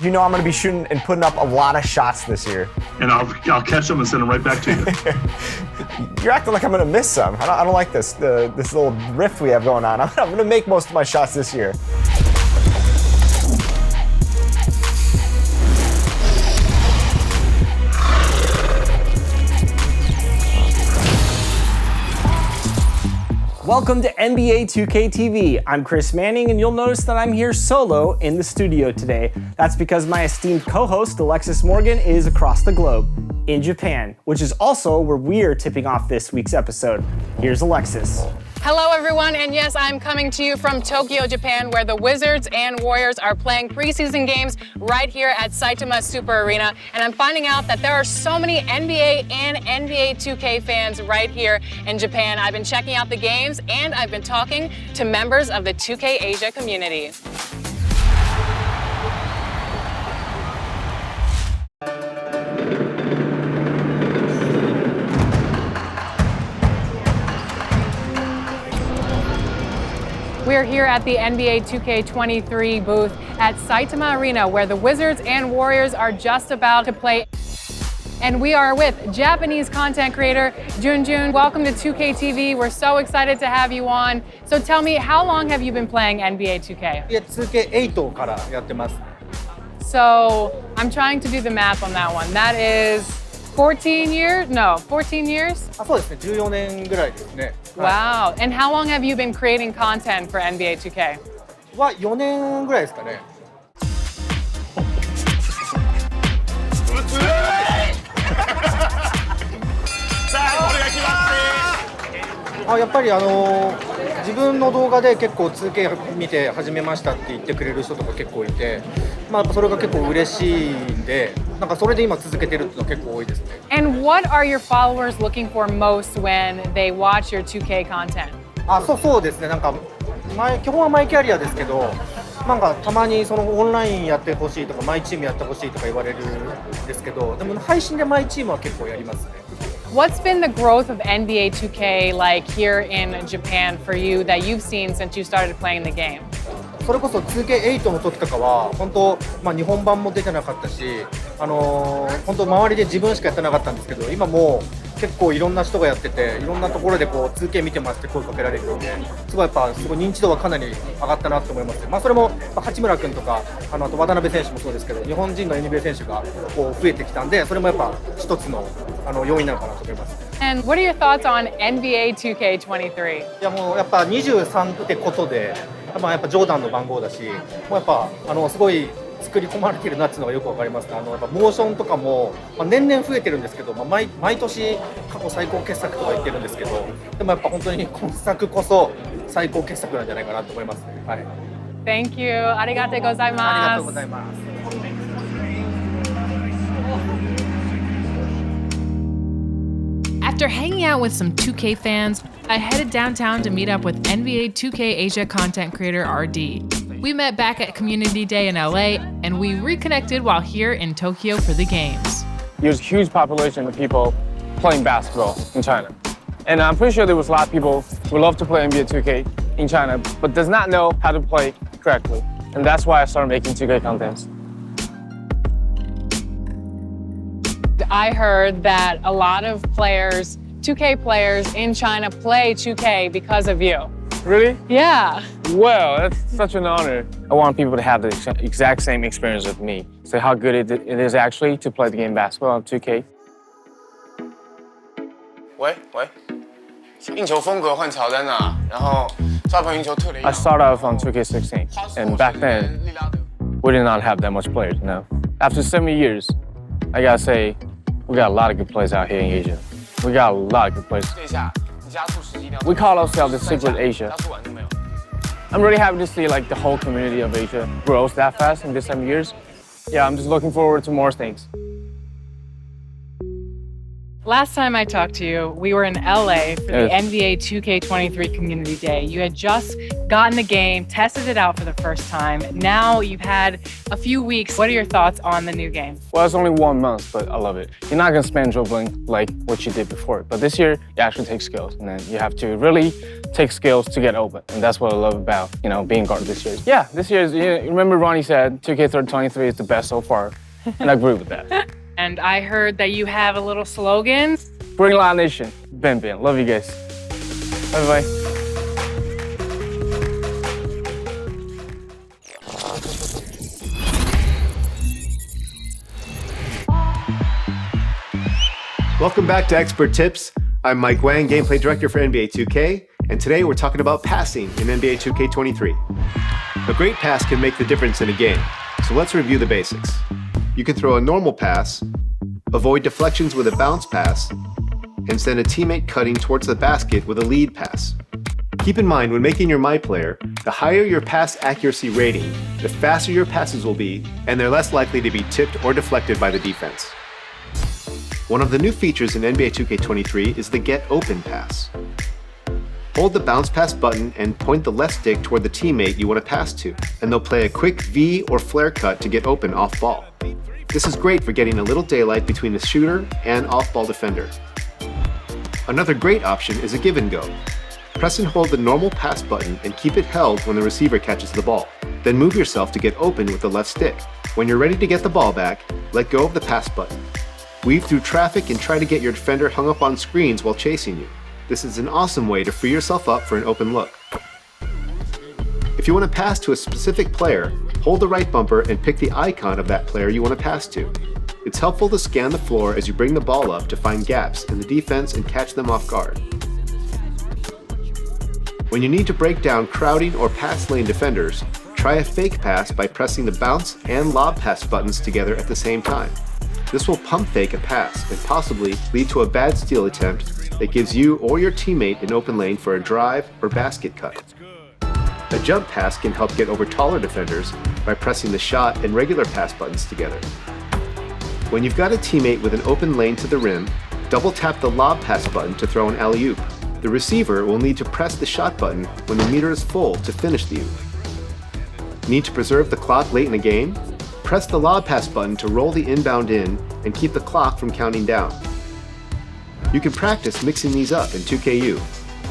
You know I'm going to be shooting and putting up a lot of shots this year. And I'll catch them and send them right back to you. You're acting like I'm going to miss some. I don't like this little rift we have going on. I'm going to make most of my shots this year. Welcome to NBA 2K TV. I'm Chris Manning, and you'll notice that I'm here solo in the studio today. That's because my esteemed co-host, Alexis Morgan, is across the globe, in Japan, which is also where we're tipping off this week's episode. Here's Alexis. Hello everyone, and yes, I'm coming to you from Tokyo, Japan, where the Wizards and Warriors are playing preseason games right here at Saitama Super Arena. And I'm finding out that there are so many NBA and NBA 2K fans right here in Japan. I've been checking out the games and I've been talking to members of the 2K Asia community. We're here at the NBA 2K23 booth at Saitama Arena, where the Wizards and Warriors are just about to play. And we are with Japanese content creator Junjun. Welcome to 2K TV. We're so excited to have you on. So tell me, how long have you been playing NBA 2K? 2K8 からやってます。 So I'm trying to do the math on that one. That is 14 years? No, 14 years? そうですね、14年ぐらいですね。 Wow. And how long have you been creating content for NBA 2K? は4年ぐらいですかね。やっぱり自分の動画で結構 2K 見て始めましたって言ってくれる人とか結構いて、まあそれが結構嬉しいんで、なんかそれで今続けてるっていうのは結構多いですね。And what are your followers looking for most when they watch your 2K content? そうですね。なんか基本はマイキャリアですけど、なんかたまにそのオンラインやってほしいとかマイチームやってほしいとか言われるんですけど、でも配信でマイチームは結構やりますね。What's been the growth of NBA 2K like here in Japan for you that you've seen since you started playing the game? それこそ 2K8 の時とかは本当、日本版も出てなかったし、本当周りで自分しかやってなかったんですけど、今もう結構いろんな人がやってて、いろんなところでこう 2K 見てますって声かけられるので、すごいやっぱすごい認知度はかなり上がったなと思いますね。それも八村君とかあと渡辺選手もそうですけど、日本人の NBA 選手がこう増えてきたんで、それもやっぱ一つの要因なのかなと思います。And what are your thoughts on NBA 2K23? いやもうやっぱ23ってことで、やっぱジョーダンの番号だし、もうやっぱすごい作り込まれてるなっていうのがよくわかりますね。やっぱモーションとかも、年々増えてるんですけど、毎年過去最高傑作とか言ってるんですけど、でもやっぱ本当に今作こそ最高傑作なんじゃないかなと思いますね。はい。Thank you. ありがとうございます。ありがとうございます。After hanging out with some 2K fans, I headed downtown to meet up with NBA 2K Asia content creator RD. We met back at Community Day in LA, and we reconnected while here in Tokyo for the games. There's a huge population of people playing basketball in China. And I'm pretty sure there was a lot of people who love to play NBA 2K in China, but does not know how to play correctly. And that's why I started making 2K contents. I heard that a lot of players, 2K players in China, play 2K because of you. Really? Yeah. Well, that's such an honor. I want people to have the exact same experience with me. So how good it is actually to play the game basketball on 2K. 喂，运球风格换乔丹啊，然后抓盘运球退了一样。 I started off on 2K16, and back then, we did not have that much players, no. After 7 years, I gotta say, we got a lot of good players out here in Asia. We got a lot of good players. We call ourselves the Secret Asia. I'm really happy to see like the whole community of Asia grows that fast in this 7 years. Yeah, I'm just looking forward to more things. Last time I talked to you, we were in LA for the Yes. NBA 2K23 Community Day. You had just gotten the game, tested it out for the first time. Now you've had a few weeks. What are your thoughts on the new game? Well, it's only 1 month, but I love it. You're not gonna spam dribbling like what you did before. But this year, you actually take skills. And then you have to really take skills to get open. And that's what I love about, being guard this year. Yeah, this year, remember Ronnie said 2K23 is the best so far. And I agree with that. And I heard that you have a little slogan. Bring Live Nation. Ben. Love you guys. Bye-bye. Welcome back to Expert Tips. I'm Mike Wang, Gameplay Director for NBA 2K, and today we're talking about passing in NBA 2K23. A great pass can make the difference in a game, so let's review the basics. You can throw a normal pass, avoid deflections with a bounce pass, and send a teammate cutting towards the basket with a lead pass. Keep in mind, when making your MyPlayer, the higher your pass accuracy rating, the faster your passes will be, and they're less likely to be tipped or deflected by the defense. One of the new features in NBA 2K23 is the Get Open pass. Hold the bounce pass button and point the left stick toward the teammate you want to pass to, and they'll play a quick V or flare cut to get open off ball. This is great for getting a little daylight between the shooter and off-ball defender. Another great option is a give and go. Press and hold the normal pass button and keep it held when the receiver catches the ball. Then move yourself to get open with the left stick. When you're ready to get the ball back, let go of the pass button. Weave through traffic and try to get your defender hung up on screens while chasing you. This is an awesome way to free yourself up for an open look. If you want to pass to a specific player, hold the right bumper and pick the icon of that player you want to pass to. It's helpful to scan the floor as you bring the ball up to find gaps in the defense and catch them off guard. When you need to break down crowding or pass lane defenders, try a fake pass by pressing the bounce and lob pass buttons together at the same time. This will pump fake a pass and possibly lead to a bad steal attempt that gives you or your teammate an open lane for a drive or basket cut. A jump pass can help get over taller defenders by pressing the shot and regular pass buttons together. When you've got a teammate with an open lane to the rim, double tap the lob pass button to throw an alley-oop. The receiver will need to press the shot button when the meter is full to finish the oop. Need to preserve the clock late in the game? Press the lob pass button to roll the inbound in and keep the clock from counting down. You can practice mixing these up in 2KU.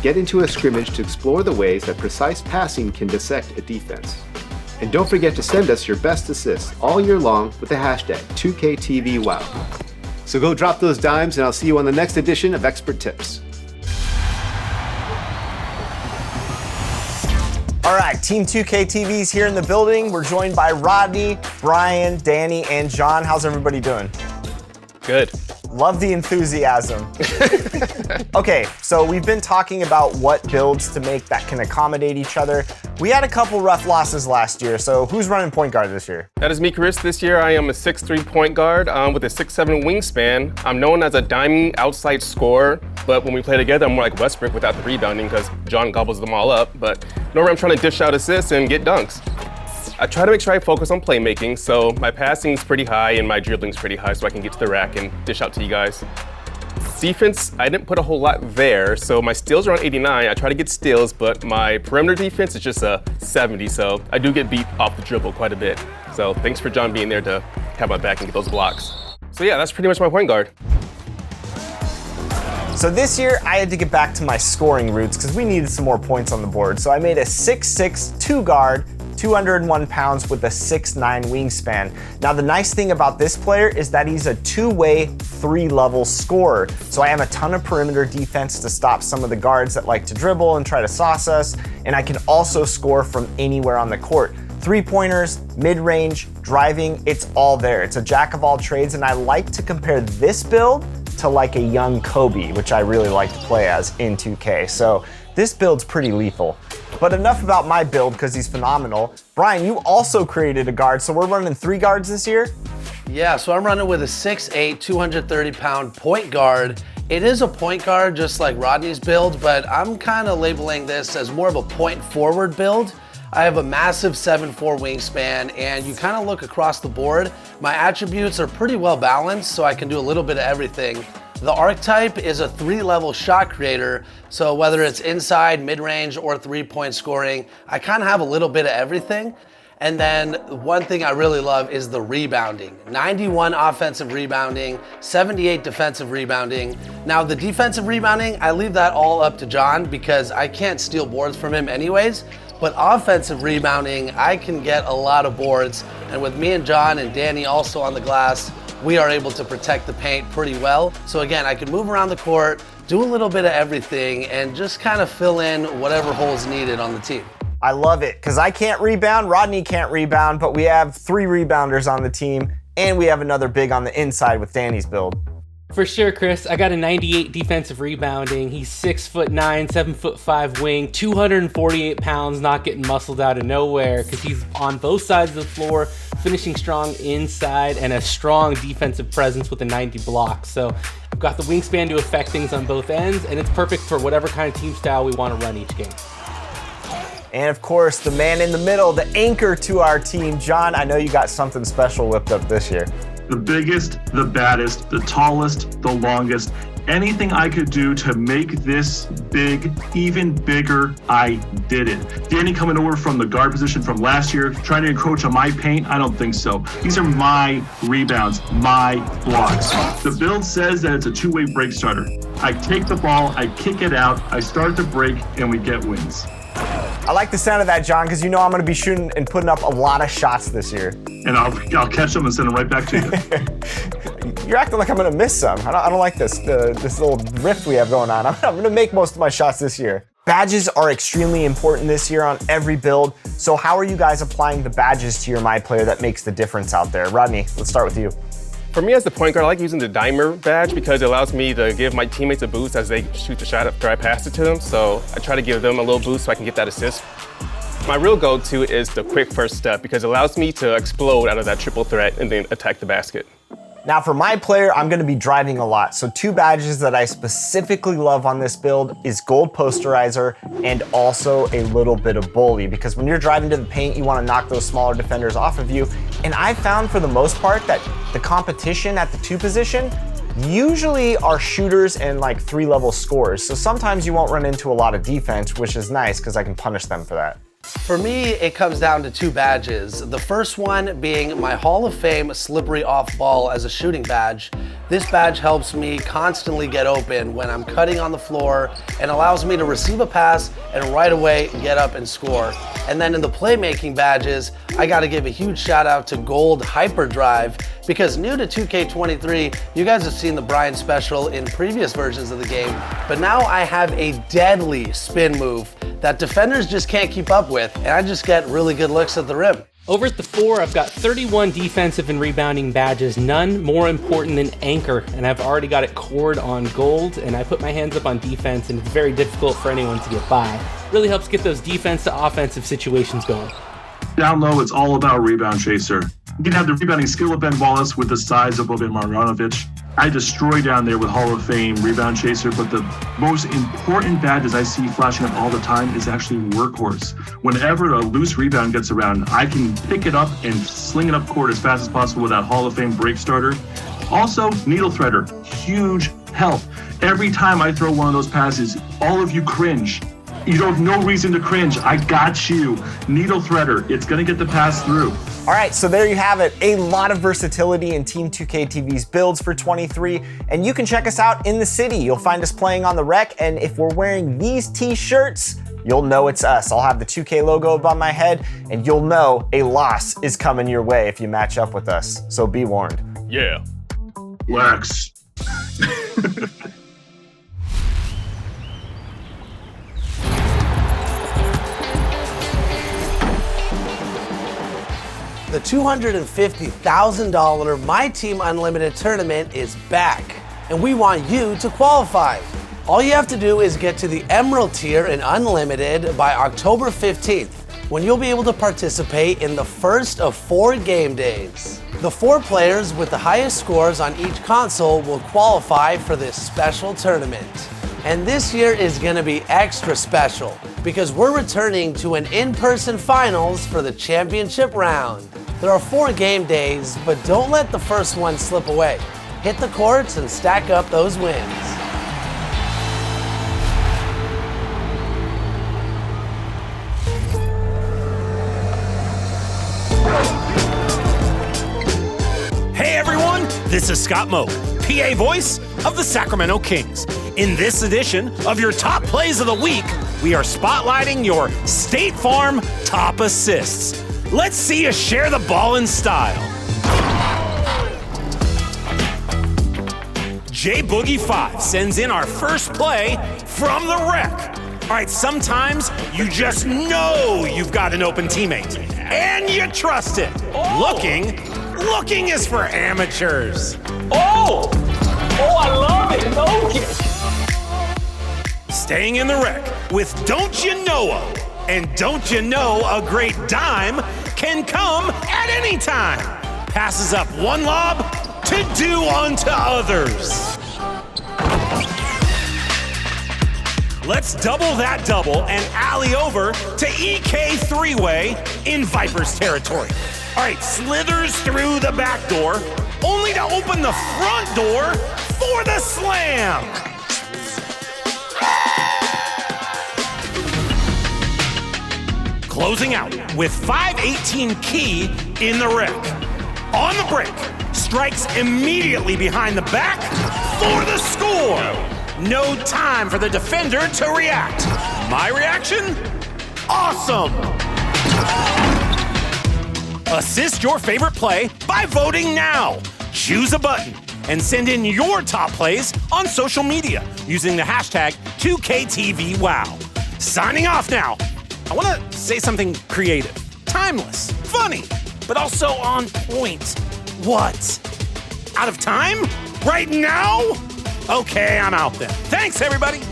Get into a scrimmage to explore the ways that precise passing can dissect a defense. And don't forget to send us your best assists all year long with the hashtag 2KTVWow. So go drop those dimes and I'll see you on the next edition of Expert Tips. All right, Team 2K TV is here in the building. We're joined by Rodney, Brian, Danny, and John. How's everybody doing? Good. Love the enthusiasm. Okay, so we've been talking about what builds to make that can accommodate each other. We had a couple rough losses last year, so who's running point guard this year? That is me, Chris. This year I am a 6'3" point guard with a 6'7" wingspan. I'm known as a diamond outside scorer, but when we play together, I'm more like Westbrook without the rebounding because John gobbles them all up. But normally I'm trying to dish out assists and get dunks. I try to make sure I focus on playmaking, so my passing's pretty high and my dribbling's pretty high so I can get to the rack and dish out to you guys. Defense, I didn't put a whole lot there, so my steals are on 89. I try to get steals, but my perimeter defense is just a 70, so I do get beat off the dribble quite a bit. So thanks for John being there to have my back and get those blocks. So yeah, that's pretty much my point guard. So this year, I had to get back to my scoring roots because we needed some more points on the board. So I made a 6'6" two guard, 201 pounds with a 6'9" wingspan. Now the nice thing about this player is that he's a two-way, three-level scorer. So I have a ton of perimeter defense to stop some of the guards that like to dribble and try to sauce us, and I can also score from anywhere on the court. Three-pointers, mid-range, driving, it's all there. It's a jack of all trades, and I like to compare this build to like a young Kobe, which I really like to play as in 2K. So this build's pretty lethal. But enough about my build because he's phenomenal. Brian, you also created a guard, so we're running 3 guards this year? Yeah, so I'm running with a 6'8", 230-pound point guard. It is a point guard just like Rodney's build, but I'm kind of labeling this as more of a point forward build. I have a massive 7'4" wingspan, and you kind of look across the board. My attributes are pretty well balanced, so I can do a little bit of everything. The archetype is a 3-level shot creator, so whether it's inside, mid-range, or 3-point scoring, I kind of have a little bit of everything. And then one thing I really love is the rebounding. 91 offensive rebounding, 78 defensive rebounding. Now the defensive rebounding, I leave that all up to John because I can't steal boards from him anyways. But offensive rebounding, I can get a lot of boards. And with me and John and Danny also on the glass, we are able to protect the paint pretty well. So again, I can move around the court, do a little bit of everything, and just kind of fill in whatever holes needed on the team. I love it, because I can't rebound, Rodney can't rebound, but we have 3 rebounders on the team, and we have another big on the inside with Danny's build. For sure, Chris. I got a 98 defensive rebounding. He's 6'9", 7'5" wing, 248 pounds, not getting muscled out of nowhere because he's on both sides of the floor, finishing strong inside, and a strong defensive presence with a 90 block. So I've got the wingspan to affect things on both ends, and it's perfect for whatever kind of team style we want to run each game. And of course, the man in the middle, the anchor to our team. John, I know you got something special whipped up this year. The biggest, the baddest, the tallest, the longest. Anything I could do to make this big, even bigger, I did it. Danny coming over from the guard position from last year, trying to encroach on my paint? I don't think so. These are my rebounds, my blocks. The build says that it's a two-way break starter. I take the ball, I kick it out, I start the break, and we get wins. I like the sound of that, John, because you know I'm going to be shooting and putting up a lot of shots this year. And I'll catch them and send them right back to you. You're acting like I'm going to miss some. I don't like this little rift we have going on. I'm going to make most of my shots this year. Badges are extremely important this year on every build. So how are you guys applying the badges to your MyPlayer that makes the difference out there? Rodney, let's start with you. For me as the point guard, I like using the dimer badge because it allows me to give my teammates a boost as they shoot the shot after I pass it to them. So I try to give them a little boost so I can get that assist. My real go-to is the quick first step because it allows me to explode out of that triple threat and then attack the basket. Now for MyPlayer, I'm going to be driving a lot. So 2 badges that I specifically love on this build is Gold Posterizer and also a little bit of Bully, because when you're driving to the paint, you want to knock those smaller defenders off of you. And I found for the most part that the competition at the 2 position usually are shooters and like 3-level scorers. So sometimes you won't run into a lot of defense, which is nice because I can punish them for that. For me, it comes down to 2 badges. The first one being my Hall of Fame slippery off ball as a shooting badge. This badge helps me constantly get open when I'm cutting on the floor and allows me to receive a pass and right away get up and score. And then in the playmaking badges, I gotta give a huge shout out to Gold Hyperdrive because new to 2K23, you guys have seen the Brian special in previous versions of the game, but now I have a deadly spin move that defenders just can't keep up with, and I just get really good looks at the rim. Over at the 4, I've got 31 defensive and rebounding badges, none more important than Anchor, and I've already got it cored on gold, and I put my hands up on defense, and it's very difficult for anyone to get by. Really helps get those defense to offensive situations going. Down low, it's all about rebound chaser. You can have the rebounding skill of Ben Wallace with the size of Boban Marjanovic. I destroy down there with Hall of Fame rebound chaser, but the most important badges I see flashing up all the time is actually Workhorse. Whenever a loose rebound gets around, I can pick it up and sling it up court as fast as possible with that Hall of Fame break starter. Also, Needle Threader, huge help. Every time I throw one of those passes, all of you cringe. You don't have no reason to cringe. I got you. Needle Threader, it's gonna get the pass through. All right, so there you have it. A lot of versatility in Team 2K TV's builds for 23, and you can check us out in the city. You'll find us playing on the rec, and if we're wearing these t-shirts, you'll know it's us. I'll have the 2K logo above my head, and you'll know a loss is coming your way if you match up with us. So be warned. Yeah. Lex. The $250,000 MyTEAM Unlimited tournament is back, and we want you to qualify. All you have to do is get to the Emerald tier in Unlimited by October 15th, when you'll be able to participate in the first of 4 game days. The 4 players with the highest scores on each console will qualify for this special tournament. And this year is gonna be extra special because we're returning to an in-person finals for the championship round. There are 4 game days, but don't let the first one slip away. hit the courts and stack up those wins. Hey everyone, this is Scott Moak, PA voice of the Sacramento Kings. In this edition of your top plays of the week, we are spotlighting your State Farm top assists. Let's see you share the ball in style. J-Boogie5 sends in our first play from the rec. All right, sometimes you just know you've got an open teammate, and you trust it. Looking is for amateurs. Oh, I love it. Okay. Staying in the rec with Don't You Know-a. And don't you know a great dime can come at any time. Passes up one lob to do unto others. Let's double that double and alley over to EK three-way in Vipers territory. All right, slithers through the back door, only to open the front door for the slam. Closing out with 5:18 key in the rec. On the break, strikes immediately behind the back for the score. No time for the defender to react. My reaction? Awesome. Assist your favorite play by voting now. Choose a button and send in your top plays on social media using the hashtag 2KTVWow. Signing off now. I want to say something creative, timeless, funny, but also on point. What? Out of time? Right now? Okay, I'm out then. Thanks, everybody.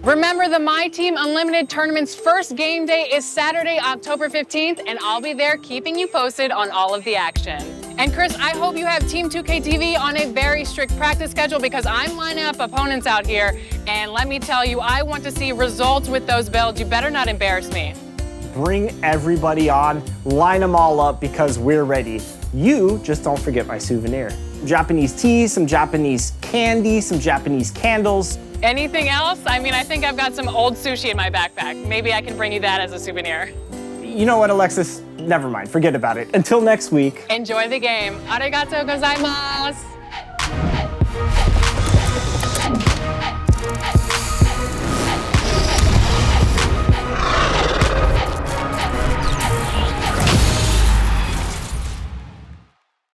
Remember, the MyTEAM Unlimited Tournament's first game day is Saturday, October 15th, and I'll be there keeping you posted on all of the action. And Chris, I hope you have Team 2K TV on a very strict practice schedule because I'm lining up opponents out here, and let me tell you, I want to see results with those builds. You better not embarrass me. Bring everybody on, line them all up because we're ready. You just don't forget my souvenir. Japanese tea, some Japanese candy, some Japanese candles. Anything else? I mean, I think I've got some old sushi in my backpack. Maybe I can bring you that as a souvenir. You know what, Alexis? Never mind, forget about it. Until next week. Enjoy the game. Arigatou gozaimasu.